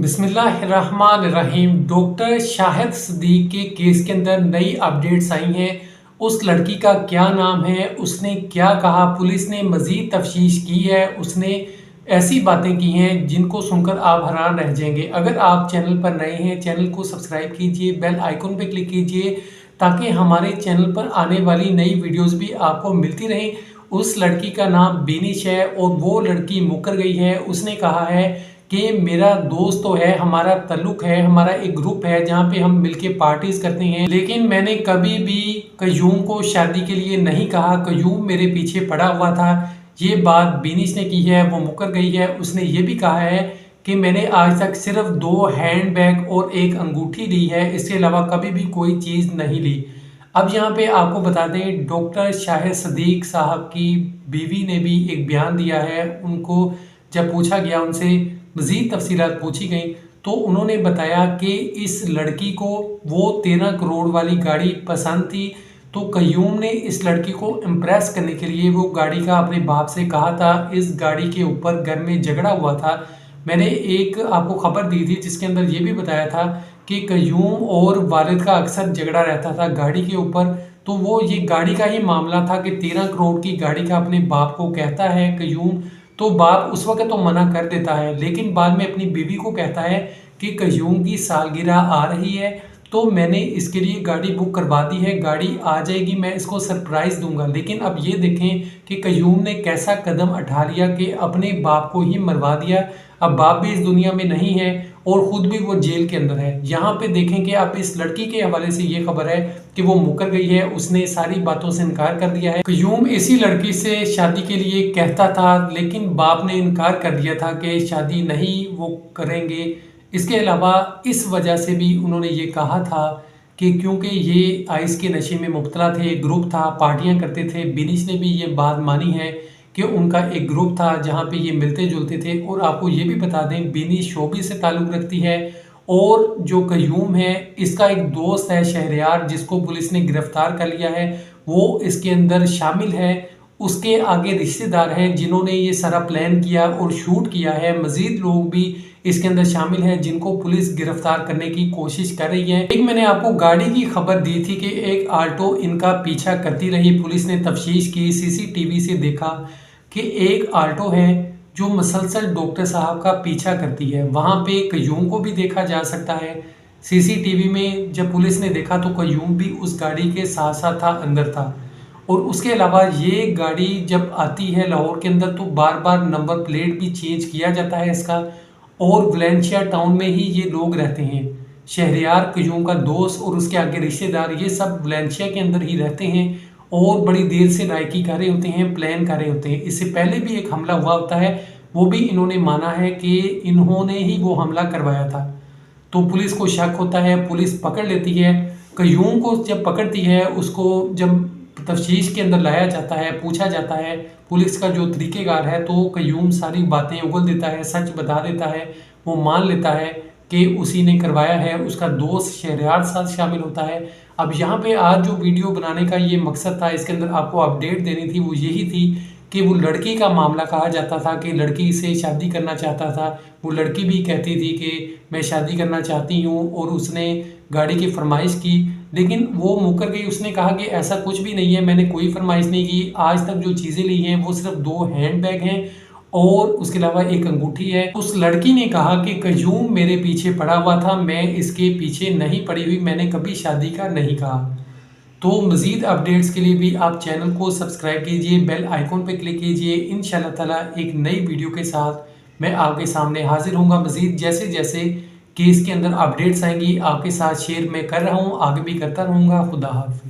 बिस्मिल्लाहिर्रहमानिर्रहीम। डॉक्टर शाहिद सदीक के केस के अंदर नई अपडेट्स आई हैं। उस लड़की का क्या नाम है, उसने क्या कहा, पुलिस ने मज़ीद तफ्तीश की है, उसने ऐसी बातें की हैं जिनको सुनकर आप हैरान रह जाएंगे। अगर आप चैनल पर नए हैं, चैनल को सब्सक्राइब कीजिए, बेल आइकन पर क्लिक कीजिए ताकि हमारे चैनल पर आने वाली नई वीडियोस भी आपको मिलती रहें। उस लड़की का नाम बिनिश है और वो लड़की मुकर गई है। उसने कहा है कि मेरा दोस्त तो है, हमारा ताल्लुक है, हमारा एक ग्रुप है जहाँ पे हम मिलके पार्टीज करते हैं, लेकिन मैंने कभी भी कयूम को शादी के लिए नहीं कहा। कयूम मेरे पीछे पड़ा हुआ था। ये बात बिनिश ने की है, वो मुकर गई है। उसने ये भी कहा है कि मैंने आज तक सिर्फ 2 हैंडबैग और एक अंगूठी ली है, इसके अलावा कभी भी कोई चीज़ नहीं ली। अब यहाँ पे आपको बता दें, डॉक्टर शाहिद सदीक साहब की बीवी ने भी एक बयान दिया है। उनको जब पूछा गया, उनसे मज़ीद तफसीलात पूछी गई तो उन्होंने बताया कि इस लड़की को वो 13 करोड़ वाली गाड़ी पसंद थी, तो कयूम ने इस लड़की को इम्प्रेस करने के लिए वो गाड़ी का अपने बाप से कहा था। इस गाड़ी के ऊपर घर में झगड़ा हुआ था। मैंने एक आपको खबर दी थी जिसके अंदर ये भी बताया था कि कयूम और वालिद का अक्सर झगड़ा रहता था गाड़ी के ऊपर। तो वो ये गाड़ी का ही मामला था कि 13 करोड़ की गाड़ी का अपने बाप को कहता है कयूम, तो बाप उस वक्त तो मना कर देता है, लेकिन बाद में अपनी बीवी को कहता है कि कयूम की सालगिरह आ रही है तो मैंने इसके लिए गाड़ी बुक करवा दी है, गाड़ी आ जाएगी, मैं इसको सरप्राइज़ दूंगा। लेकिन अब ये देखें कि कयूम ने कैसा कदम उठा लिया कि अपने बाप को ही मरवा दिया। अब बाप भी इस दुनिया में नहीं है और ख़ुद भी वो जेल के अंदर है। यहाँ पे देखें कि अब इस लड़की के हवाले से ये खबर है कि वो मुकर गई है, उसने सारी बातों से इनकार कर दिया है। कयूम इसी लड़की से शादी के लिए कहता था, लेकिन बाप ने इनकार कर दिया था कि शादी नहीं वो करेंगे। इसके अलावा इस वजह से भी उन्होंने ये कहा था कि क्योंकि ये आइस के नशे में मुब्तला थे, ग्रुप था, पार्टियां करते थे। बिनिश ने भी ये बात मानी है कि उनका एक ग्रुप था जहाँ पे ये मिलते जुलते थे। और आपको ये भी बता दें, बिनिश शोबी से ताल्लुक़ रखती है और जो कयूम है इसका एक दोस्त है शहरयार, जिसको पुलिस ने गिरफ्तार कर लिया है, वो इसके अंदर शामिल है। उसके आगे रिश्तेदार हैं जिन्होंने ये सारा प्लान किया और शूट किया है। मज़ीद लोग भी इसके अंदर शामिल हैं जिनको पुलिस गिरफ्तार करने की कोशिश कर रही है। एक मैंने आपको गाड़ी की खबर दी थी कि एक ऑल्टो इनका पीछा करती रही। पुलिस ने तफ्तीश की, सीसीटीवी से देखा कि एक ऑल्टो है जो मसलसल डॉक्टर साहब का पीछा करती है। वहाँ पे कयूम को भी देखा जा सकता है सीसीटीवी में। जब पुलिस ने देखा तो कयूम भी उस गाड़ी के साथ साथ था, अंदर था। और उसके अलावा ये गाड़ी जब आती है लाहौर के अंदर तो बार बार नंबर प्लेट भी चेंज किया जाता है इसका। और वलेंशिया टाउन में ही ये लोग रहते हैं। शहरयार, कयूम का दोस्त और उसके आगे रिश्तेदार, ये सब वलेंशिया के अंदर ही रहते हैं और बड़ी देर से नाइकी कर रहे होते हैं, प्लान कर रहे होते हैं। इससे पहले भी एक हमला हुआ होता है, वो भी इन्होंने माना है कि इन्होंने ही वो हमला करवाया था। तो पुलिस को शक होता है, पुलिस पकड़ लेती है। कयूम को जब पकड़ती है, उसको जब तफ्तीश के अंदर लाया जाता है, पूछा जाता है पुलिस का जो तरीक़ेकार है, तो कयूम सारी बातें उगल देता है, सच बता देता है। वो मान लेता है कि उसी ने करवाया है। उसका दोस्त शहरयार साथ शामिल होता है। अब यहाँ पे आज जो वीडियो बनाने का ये मकसद था, इसके अंदर आपको अपडेट देनी थी, वो यही थी कि वो लड़की का मामला कहा जाता था कि लड़की से शादी करना चाहता था। वो लड़की भी कहती थी कि मैं शादी करना चाहती हूँ और उसने गाड़ी की फरमाइश की, लेकिन वो मुकर गई। उसने कहा कि ऐसा कुछ भी नहीं है, मैंने कोई फरमाइश नहीं की। आज तक जो चीज़ें ली हैं वो सिर्फ 2 हैंडबैग हैं और उसके अलावा एक अंगूठी है। उस लड़की ने कहा कि कयूम मेरे पीछे पड़ा हुआ था, मैं इसके पीछे नहीं पड़ी हुई, मैंने कभी शादी का नहीं कहा। तो मज़ीद अपडेट्स के लिए भी आप चैनल को सब्सक्राइब कीजिए, बेल आइकॉन पर क्लिक कीजिए। इंशाल्लाह ताला एक नई वीडियो के साथ मैं आपके सामने हाजिर होऊंगा। मज़ीद जैसे जैसे केस के अंदर अपडेट्स आएंगी आपके साथ शेयर मैं कर रहा हूँ, आगे भी करता रहूँगा। खुदा हाफ़िज़।